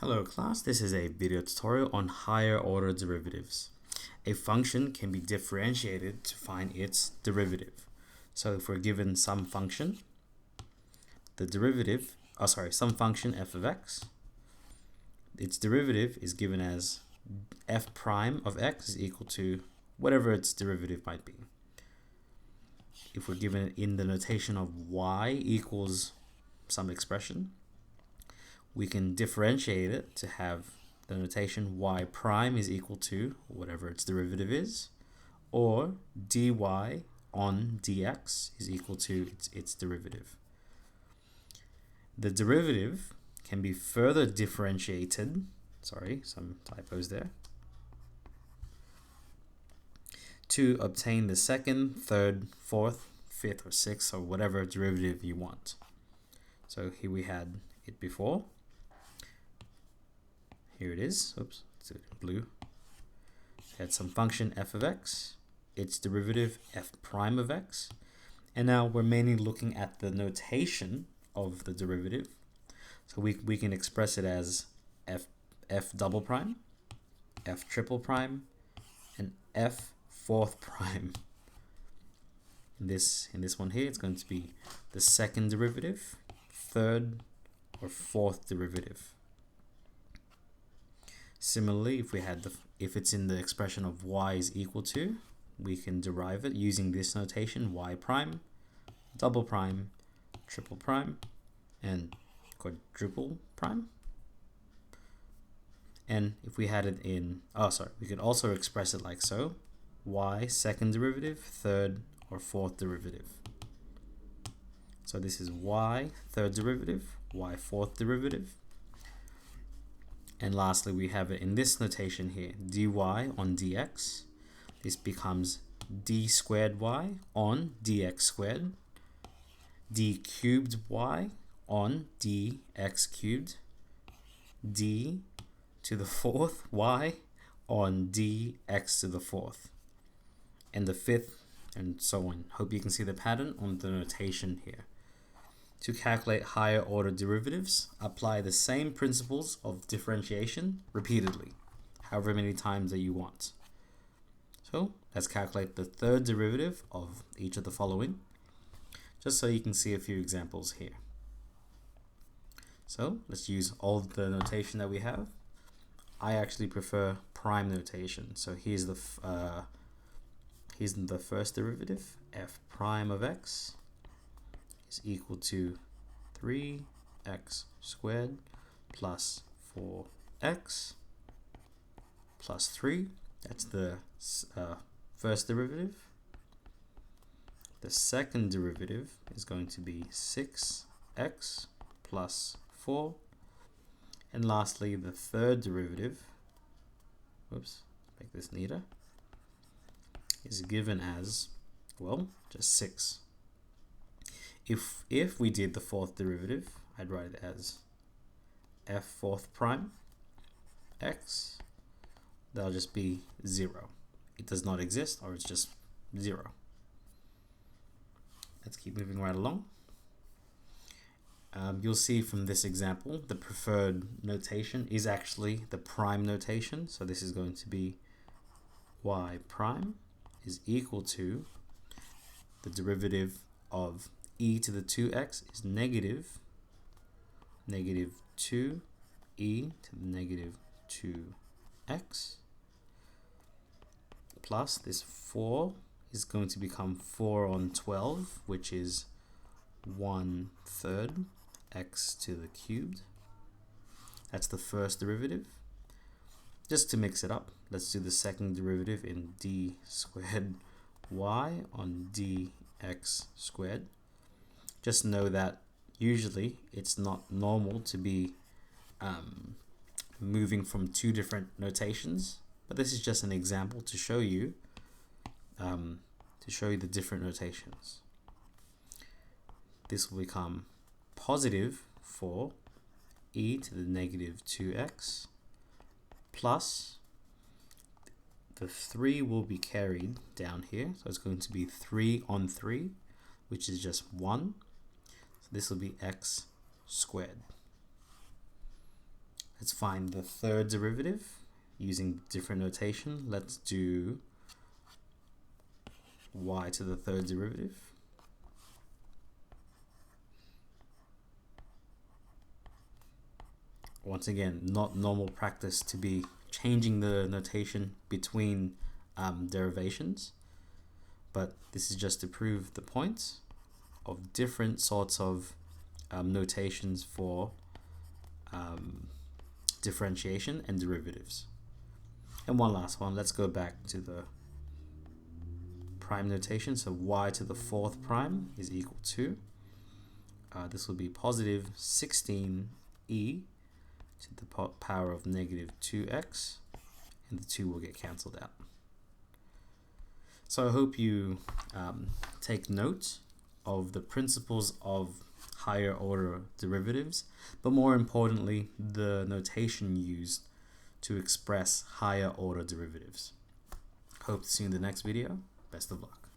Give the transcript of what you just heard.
Hello class, this is a video tutorial on higher order derivatives. A function can be differentiated to find its derivative. So if we're given some function, some function f of x, its derivative is given as f prime of x is equal to whatever its derivative might be. If we're given it in the notation of y equals some expression, we can differentiate it to have the notation y prime is equal to whatever its derivative is, or dy on dx is equal to its derivative. The derivative can be further differentiated, some typos there, to obtain the second, third, fourth, fifth, or sixth, or whatever derivative you want. So here we had it before. Here it is. Oops, it's blue. We had some function f of x, its derivative f prime of x, and now we're mainly looking at the notation of the derivative. So we can express it as f double prime, f triple prime, and f fourth prime. In this one here, it's going to be the second derivative, third, or fourth derivative. Similarly, if it's in the expression of y is equal to, we can derive it using this notation: y prime, double prime, triple prime, and quadruple prime. And if we had it in, we could also express it like so: y second derivative, third, or fourth derivative. So this is y third derivative, y fourth derivative. And lastly, we have it in this notation here: dy on dx. This becomes d squared y on dx squared, d cubed y on dx cubed, d to the fourth y on dx to the fourth, and the fifth, and so on. Hope you can see the pattern on the notation here. To calculate higher order derivatives, apply the same principles of differentiation repeatedly, however many times that you want. So let's calculate the third derivative of each of the following, just so you can see a few examples here. So let's use all the notation that we have. I actually prefer prime notation. So here's the first derivative: f prime of x is equal to 3x squared plus 4x plus 3. That's the first derivative. The second derivative is going to be 6x plus 4. And lastly, the third derivative, make this neater, is given as, just 6. If we did the fourth derivative, I'd write it as f fourth prime x. That'll just be 0. It does not exist, or it's just 0. Let's keep moving right along. You'll see from this example, the preferred notation is actually the prime notation. So this is going to be y prime is equal to the derivative of e to the 2x is negative 2e to the negative 2x, plus this 4 is going to become 4 on 12, which is 1/3 x to the cubed. That's the first derivative. Just to mix it up, let's do the second derivative in d squared y on dx squared. Just know that usually it's not normal to be moving from two different notations, but this is just an example to show you the different notations. This will become positive 4e to the negative 2x plus the 3 will be carried down here, so it's going to be 3 on 3, which is just 1. So this will be x squared. Let's find the third derivative using different notation. Let's do y to the third derivative. Once again, not normal practice to be changing the notation between derivations, but this is just to prove the point of different sorts of notations for differentiation and derivatives. And one last one, let's go back to the prime notation. So y to the fourth prime is equal to, this will be positive 16e to the power of negative 2x, and the 2 will get cancelled out. So I hope you take note of the principles of higher order derivatives, but more importantly, the notation used to express higher order derivatives. Hope to see you in the next video. Best of luck.